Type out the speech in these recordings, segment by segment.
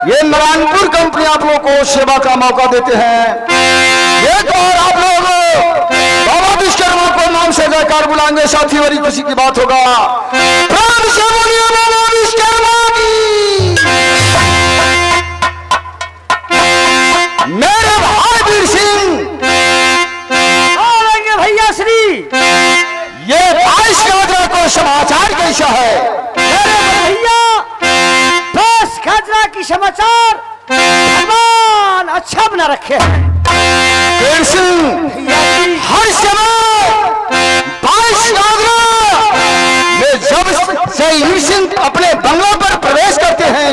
ये नारायणपुर कंपनी आप लोगों को सेवा का मौका देते हैं। एक बार आप लोग बाबा विश्वकर्मा को नाम से जयकार बुलाएंगे, साथी बड़ी खुशी की बात होगा। प्राण से बोलिए बाबा विश्वकर्मा की। मेरे भाई वीर सिंह आएंगे भैया श्री। ये 22 गाजरा को समाचार कैसा है? भैया 10 गाजरा की समाचार भगवान अच्छा बना रखे हैं। वीर सिंह हर समय 22 गाजरा में जब से वीर सिंह अपने बंगलों पर प्रवेश करते हैं,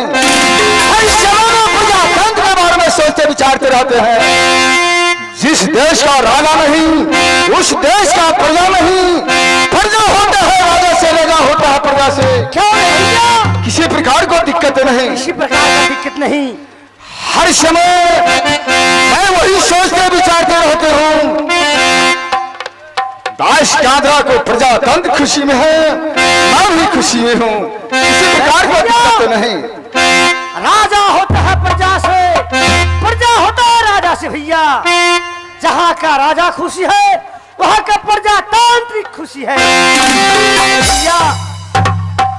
हर समय प्रजातंत्र के बारे में सोचते विचारते रहते हैं। जिस देश का राजा नहीं उस देश का प्रजा नहीं, प्रजा होता है राजा से, राजा होता है प्रजा से। क्यों भैया? किसी प्रकार को दिक्कत नहीं, किसी प्रकार की दिक्कत नहीं। हर समय मैं वही सोचते विचारते रहते हूँ। 22 गाजरा को प्रजातंत्र खुशी में है, मैं भी खुशी में हूँ, किसी प्रकार को दिक्कत नहीं। राजा होता है प्रजा से, प्रजा होता है राजा से भैया। जहाँ का राजा खुशी है वहाँ का प्रजातांत्रिक खुशी है भैया।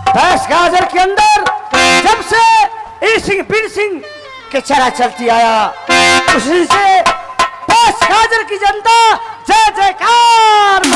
10 गाजर के अंदर जब से वीर सिंह बीर सिंह के चरा चलती आया, उस दिन से 10 गाजर की जनता जय जयकार।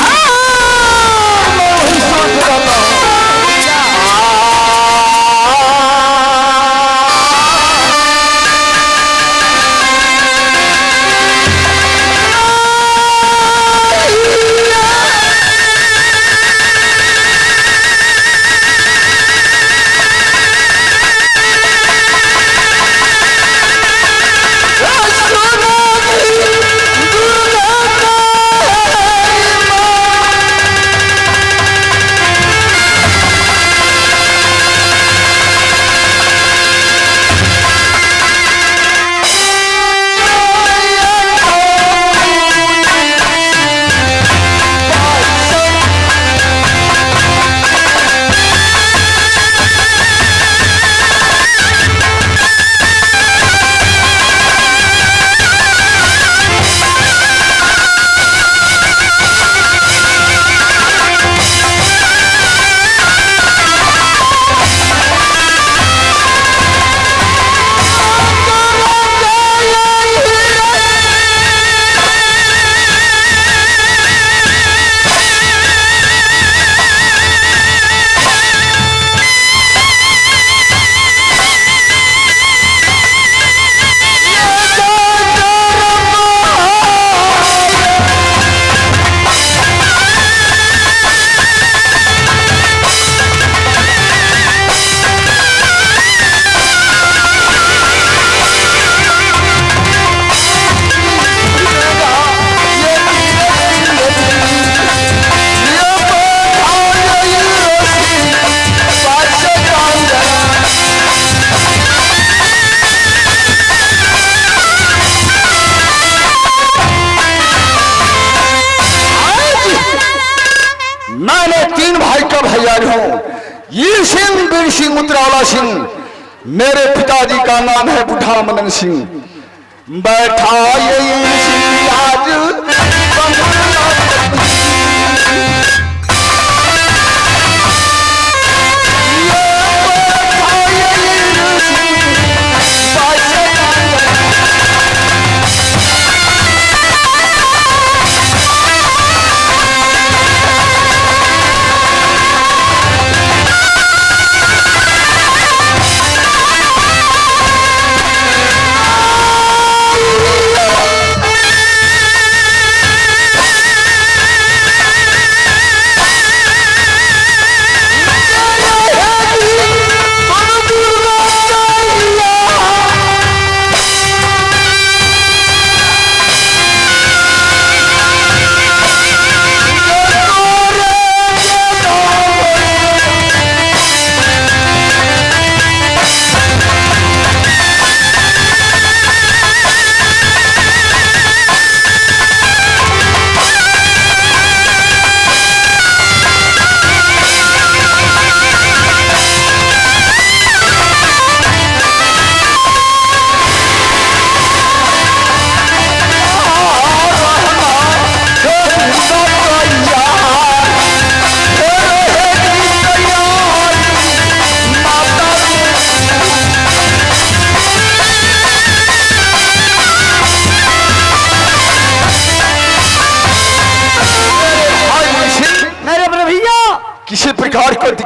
वीर सिंह बीर सिंह उत्तराला सिंह, मेरे पिताजी का नाम है बुढ़ा मदन सिंह। बैठा ये वीर सिंह आज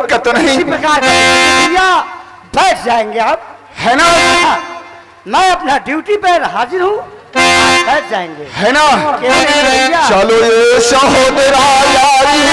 दिक्कत तो नहीं इसी प्रकार का भैया बैठ जाएंगे आप, है ना? मैं अपना ड्यूटी पर हाजिर हूँ, आप बैठ जाएंगे, है ना? क्यों नहीं भैया? चलो ये सहोदरा यारी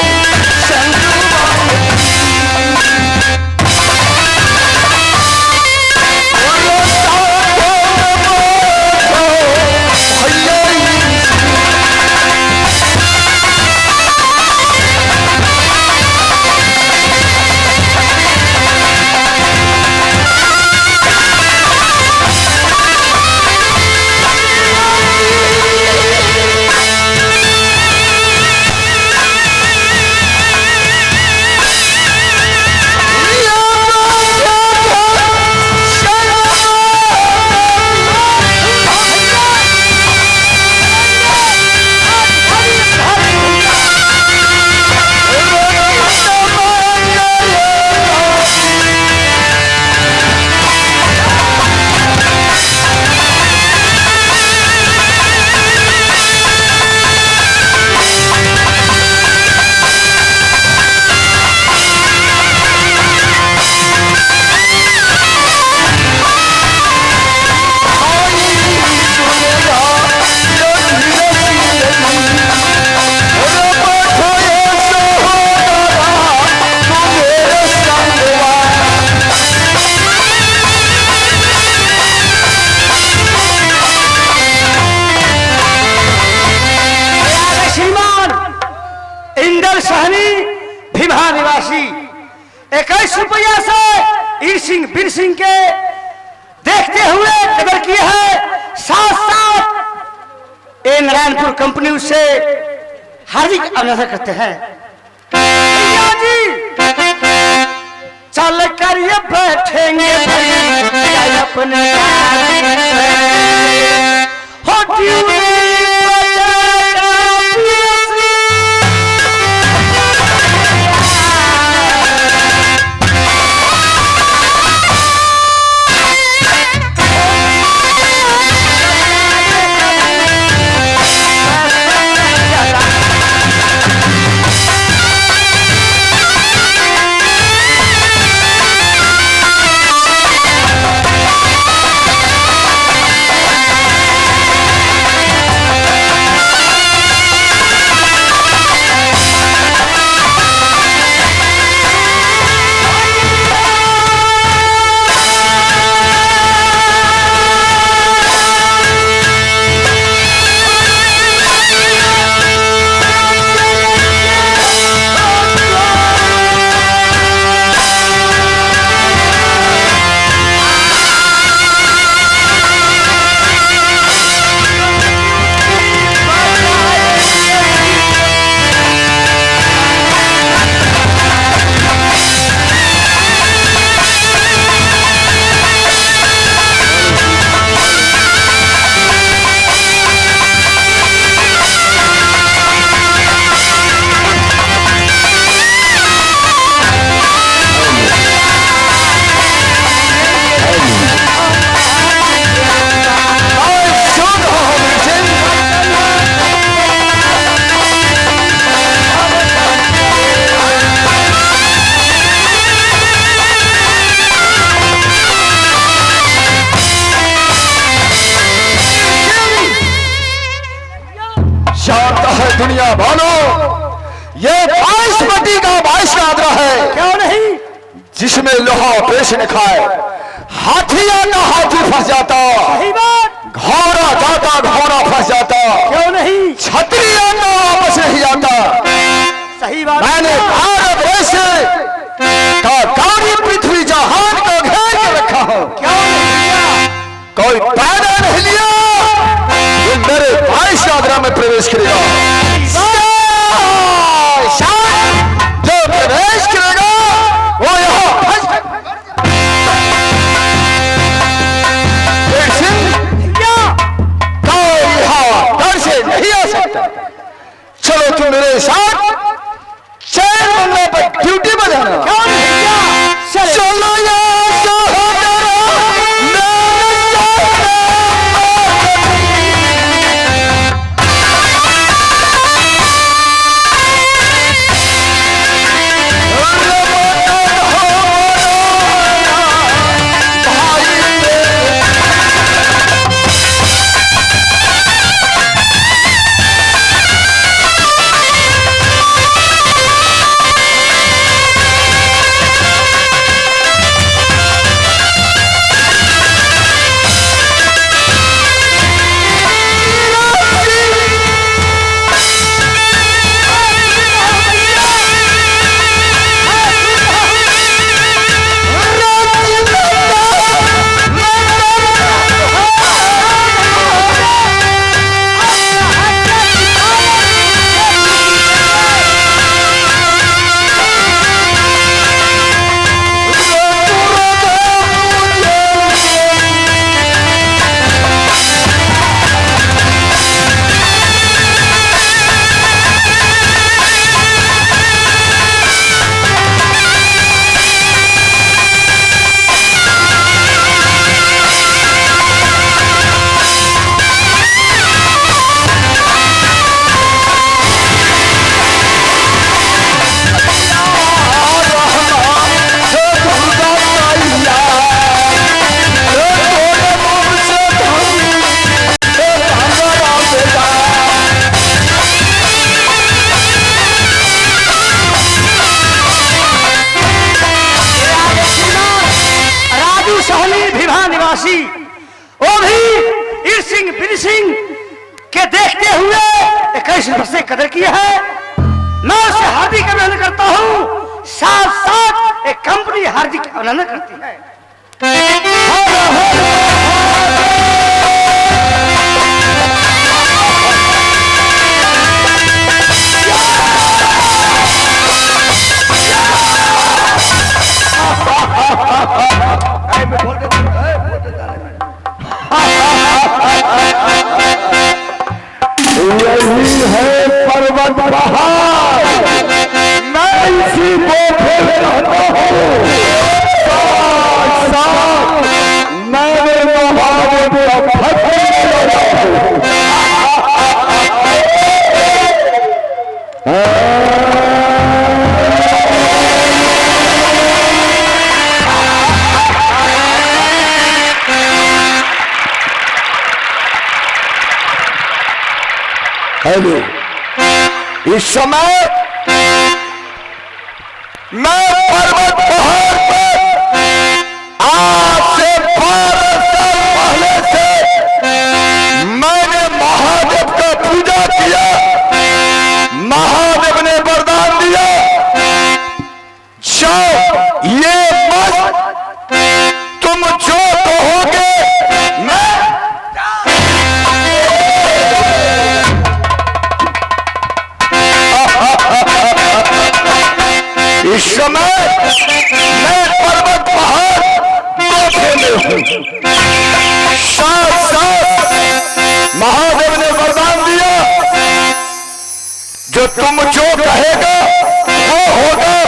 रुपया से ईर सिंह बीर सिंह के देखते हुए नगर किए हैं, साथ साथ ए नारायणपुर कंपनी उससे हार्दिक अभिनंदन करते हैं। भैया जी चल कर ये बैठेंगे अपने दुनिया वालों, ये 22 पट्टी का 22 आदरा है, क्यों नहीं, जिसमें लोहा पेश न खाए, हाथी आता हाथी फंस जाता, सही बात, घोड़ा जाता घोड़ा फंस जाता, क्यों नहीं, छतरी आता वापस नहीं जाता। सही बात। मैंने भारत देश का गाड़ी पृथ्वी जहान को घेर के रखा हूं, क्यों नहीं, कोई पैदा नहीं लिया जो मेरे 22 आदरा में प्रवेश करेगा। जो प्रवेश करेगा वो यहाँ घर से नहीं आ सकता। चलो तुम मेरे साथ चैन मंगल पर ड्यूटी पर जाना। चलो सिंह वीर सिंह के देखते हुए 21 वर्ष से कदर किया है। मैं उसे हार्दिक अभिनंदन करता हूँ, साथ साथ एक कंपनी हार्दिक अभिनंदन करती है। यही है पर्वत पहाड़, मैं इसी को फिर कहता हूँ। मैंने महादेव का भक्त हेलो, इस समय मैं पर्वत पहाड़ पर आज से 12 साल पहले से मैंने महादेव का पूजा किया। महादेव ने वरदान दिया, जाओ ये मत तुम जो कहोगे मैं इस समय मैं पर्वत पहाड़ धोखे में हूं। साथ साथ महादेव ने वरदान दिया, जो तुम जो कहेगा वो होगा।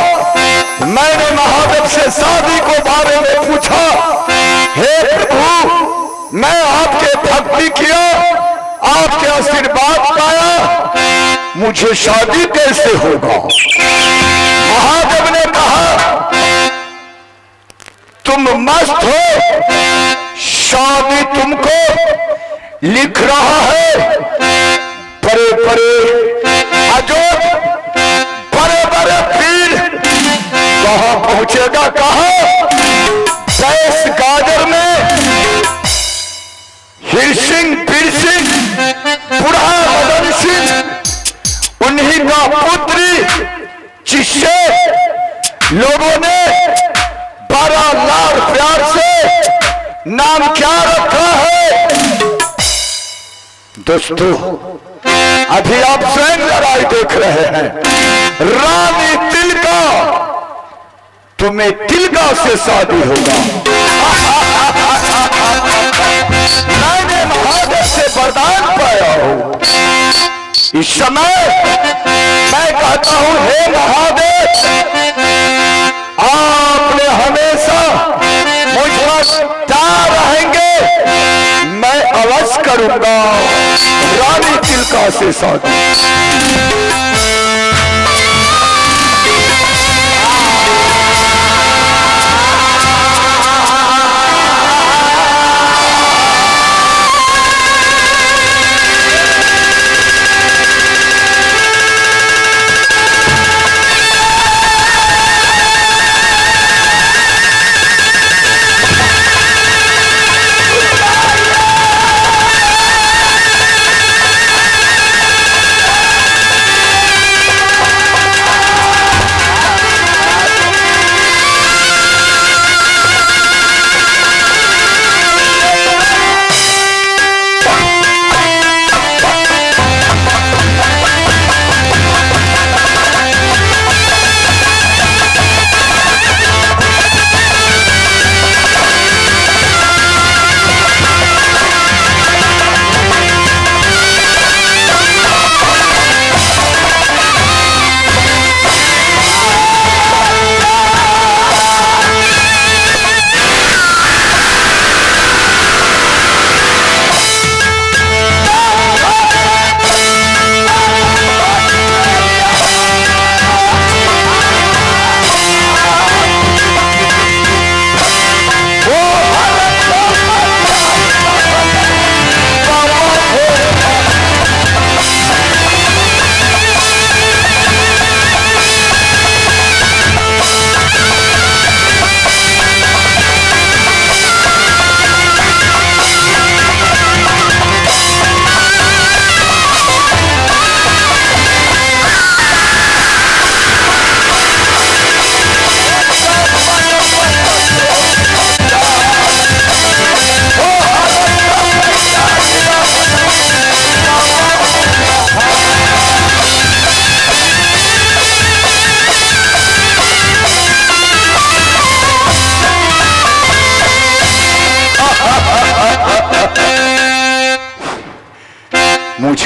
मैंने महादेव से शादी को बारे में पूछा, हे प्रभु मैं आपके भक्ति किया, आपके आशीर्वाद पाया, मुझे शादी कैसे होगा। महादेव ने कहा तुम मस्त हो, शादी तुमको लिख रहा है। बड़े बड़े अजोग बड़े बड़े पीर कहां पहुंचेगा, कहा देश गाजर में हीर सिंह वीर सिंह बुढ़ा मदन सिंह उन्हीं का पुत्री, जिससे लोगों ने 12 लाख प्यार से नाम क्या रखा है। दोस्तों अभी आप स्वयं लड़ाई देख रहे हैं, रानी तिलका, तुम्हें तिलका से शादी होगा। मैंने महादेव से वरदान पाया हूं। इस समय मैं कहता हूं, हे महादेव आपने हमेशा मुझ पर प्यार रहेंगे, मैं अवश्य करूंगा रानी तिलका से शादी।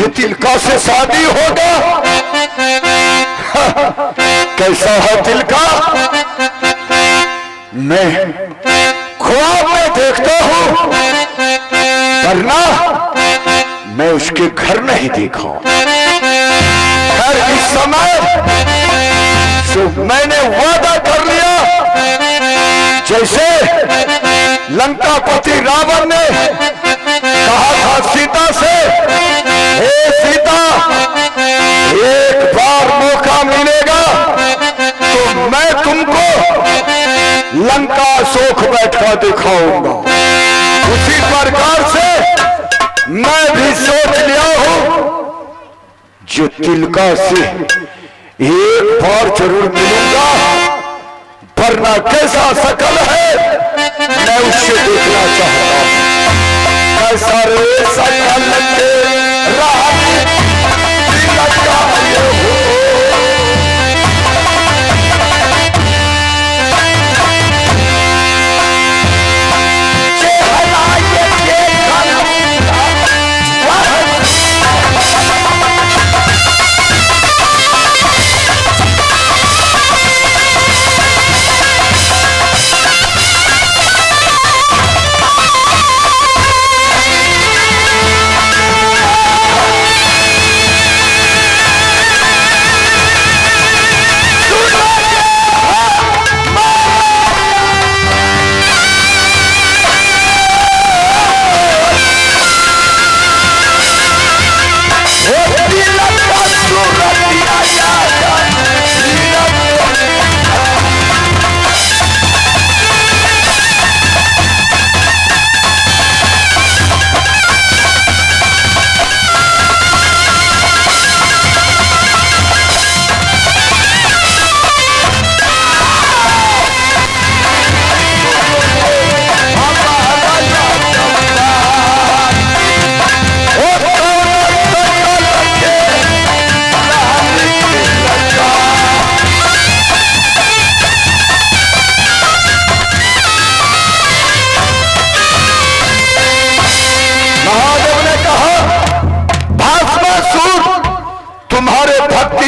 मुझे तिलका से शादी होगा। कैसा है तिलका? मैं ख्वाब में देखता हूं, वरना मैं उसके घर नहीं देखा। खैर इस समय जो मैंने वादा कर लिया, जैसे लंकापति रावण ने कहा था सीता से, हे सीता, एक बार मौका मिलेगा तो मैं तुमको लंका सोख बैठा दिखाऊंगा। उसी प्रकार से मैं भी सोच लिया हूं, जो तिलका से एक बार जरूर मिलूंगा, वरना कैसा शकल है मैं उससे देखना चाहता हूं। कैसा रे शकल तेरा तिलका ये हो।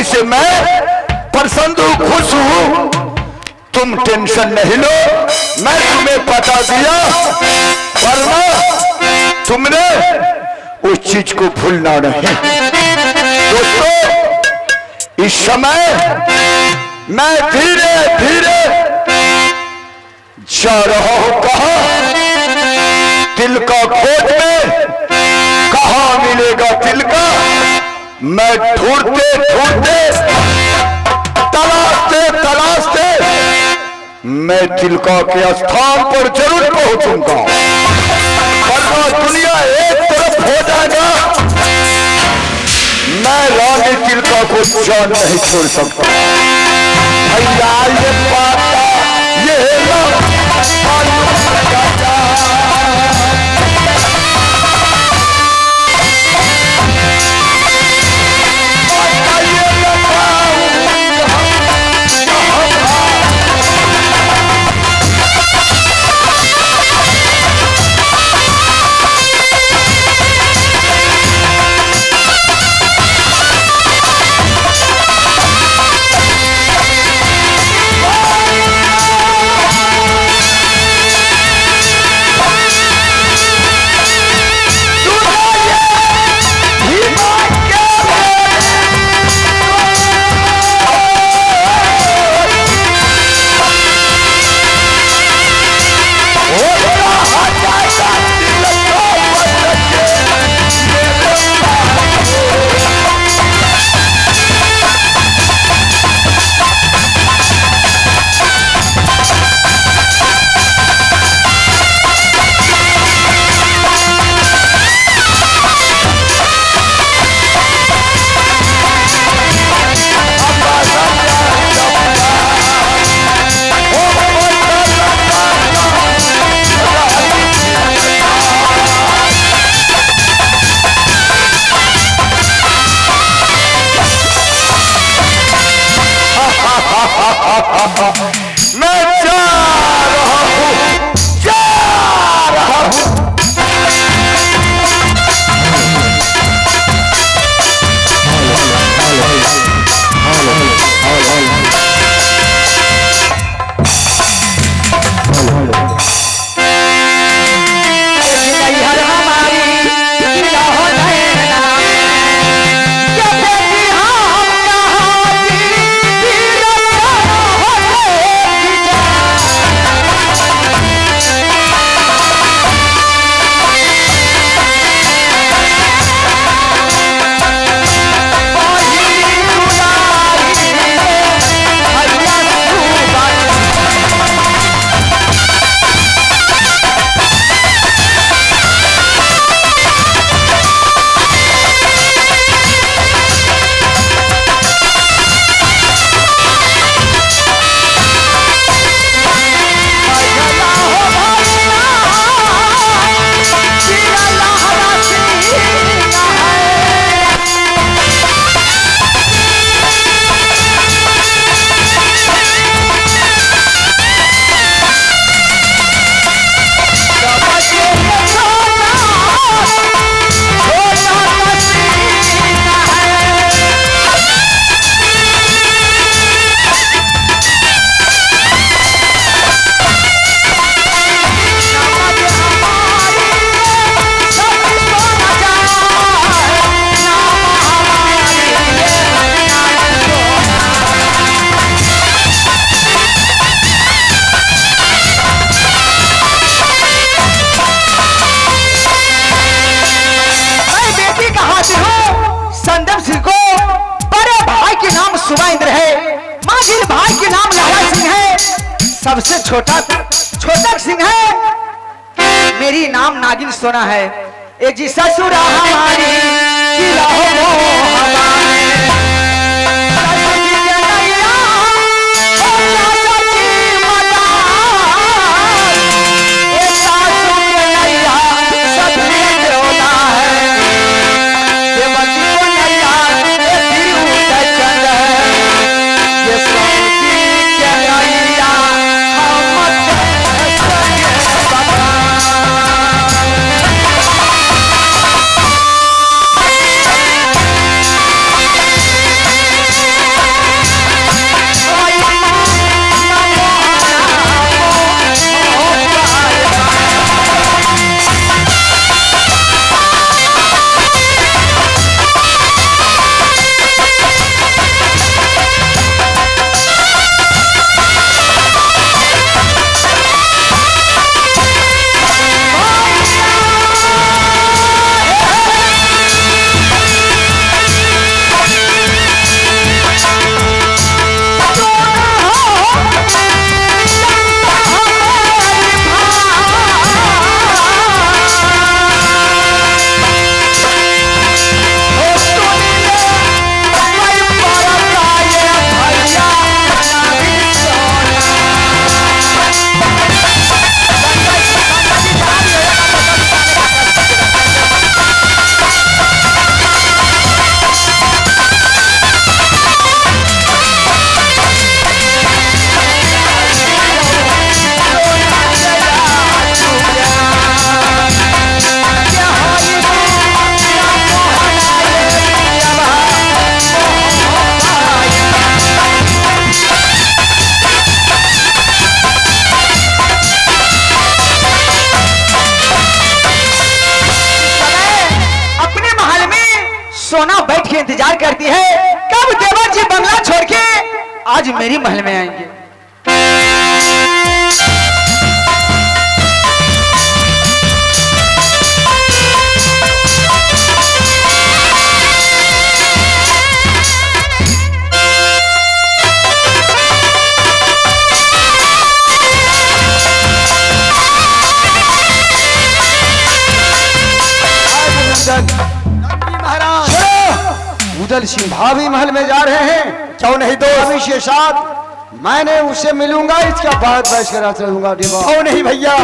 से मैं प्रसन्न हूं, खुश हूं। तुम टेंशन नहीं लो, मैं तुम्हें बता दिया, वरना तुमने उस चीज को भूलना नहीं। दोस्तों, इस समय मैं धीरे धीरे जा रहा हूं। कहां? तिलका खोज में। कहां मिलेगा तिलका? मैं ढूंढते ढूंढते, तलाशते तलाशते मैं तिलका के स्थान पर जरूर पहुंचूंगा, वरना दुनिया एक तरफ हो जाएगा। मैं रानी तिलका को जान नहीं छोड़ सकता। भैया ये पाता ये सबसे छोटा छोटा सिंह है, मेरी नाम नागिन सोना है। ए जी ससुरा हमारी की रहो हमारे। सोना बैठ के इंतजार करती है कब देवर जी बंगला छोड़ के आज मेरी महल में आएंगे। उदल सिंह भाभी महल में जा रहे हैं, क्यों नहीं दोस्त के साथ मैंने उससे मिलूंगा, इसका बाद बैठ कर चलूंगा। क्यों नहीं भैया,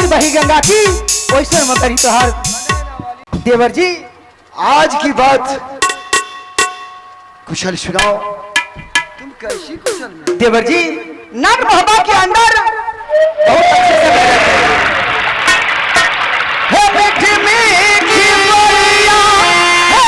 बही गंगा की वैसे मकरी तोहार। देवर जी आज की बात कुशल सुनाओ, तुम कैसी कुशल में? देवर जी नाग महबा के अंदर बहुत अच्छे से बैठे है मीठी मीठी बोलियां है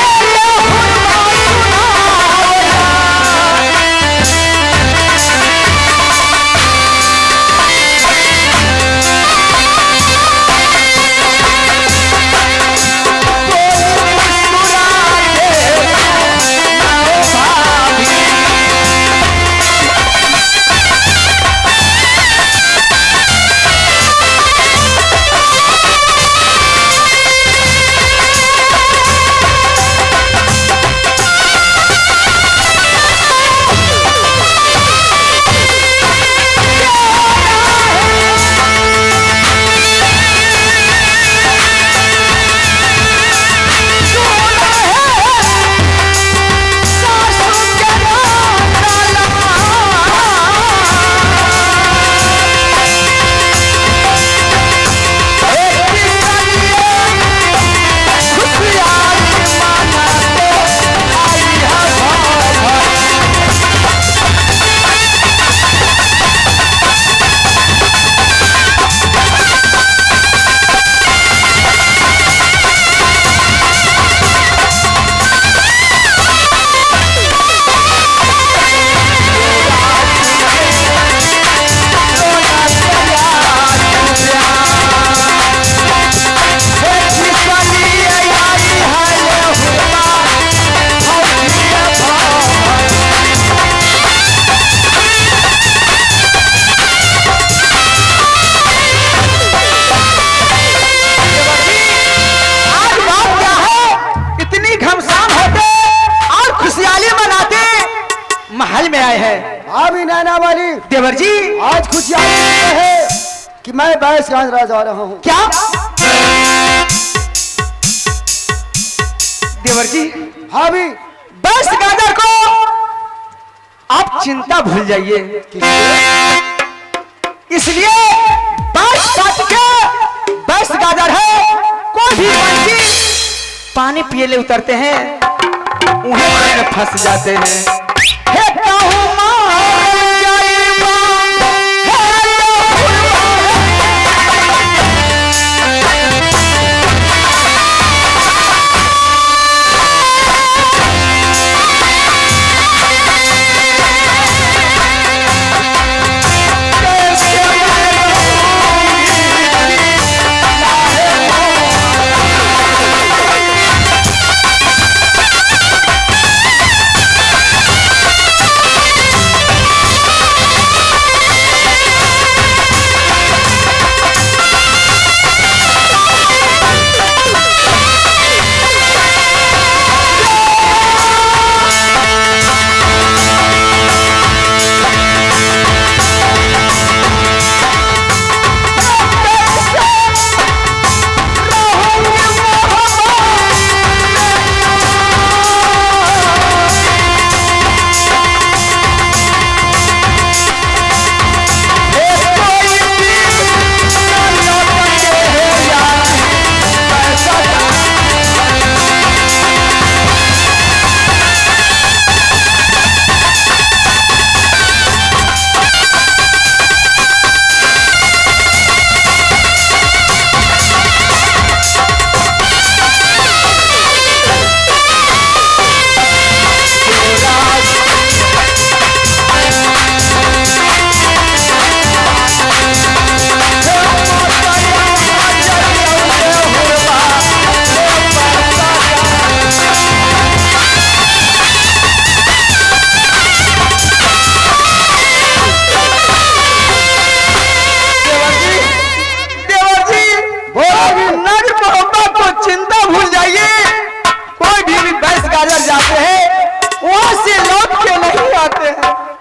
भाभी नैना वाली, देवर जी आज खुशियाँ है कि मैं बैस गांजरा जा रहा हूँ। क्या? देवर जी भाभी बस गाजर को आप चिंता भूल जाइए, इसलिए बस काट के बस गाजर है, कोई भी पंछी पानी पिए ले उतरते हैं, उन्हें में फंस जाते हैं। हे कहूँ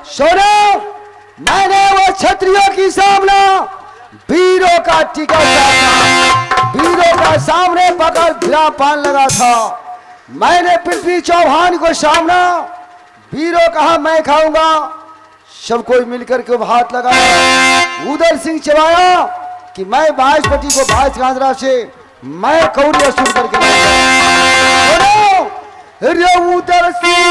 सुनो, मैंने वो क्षत्रियों की सामना वीरों का टिकट था, वीरों का सामने पकड़ गिरा पान लगा था। मैंने पृथ्वी चौहान को सामना वीरों कहा मैं खाऊंगा, सब कोई मिलकर के हाथ लगाया। उदर सिंह चबाया कि मैं बाजपति को बाज गांजरा से मैं कौड़ी असुर करके उदर सिंह